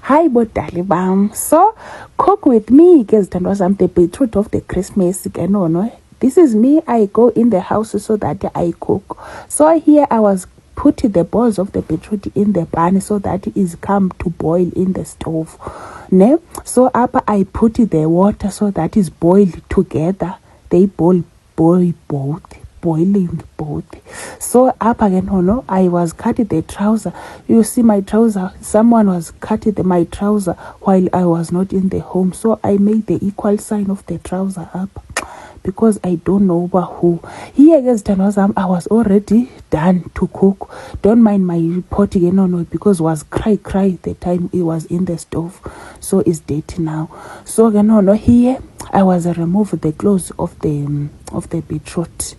Hi bodali bam. So cook with me ke zithandwa zam, the beetroot of the Christmas ke no. This is me. I go in the house so that I cook. So here I was putting the balls of the beetroot in the pan so that it is come to boil in the stove. Ne? So up I put the water so that is boiled together. They boil both. Boiling both. So up again, no, I was cutting the trouser. You see my trouser, someone was cutting my trouser while I was not in the home. So I made the equal sign of the trouser up because I don't know who. Here guys, I was already done to cook. Don't mind my pot again, no, because it was cry the time it was in the stove. So it's dirty now. So again, no, here I was remove the clothes of the beetroot,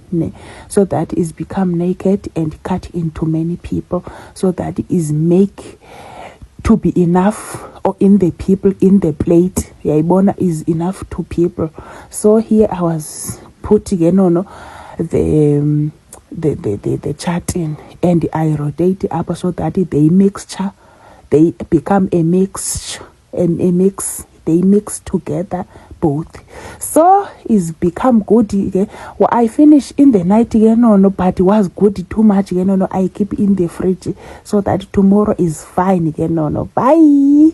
so that is become naked and cut into many people, so that is make to be enough or in the people in the plate. Yaibona is enough to people. So here I was putting the chart in, and I rotate up so that they become a mixture, a mix. They mix together both. So it's become good. Well, I finish in the night but it was good too much I keep in the fridge so that tomorrow is fine Bye.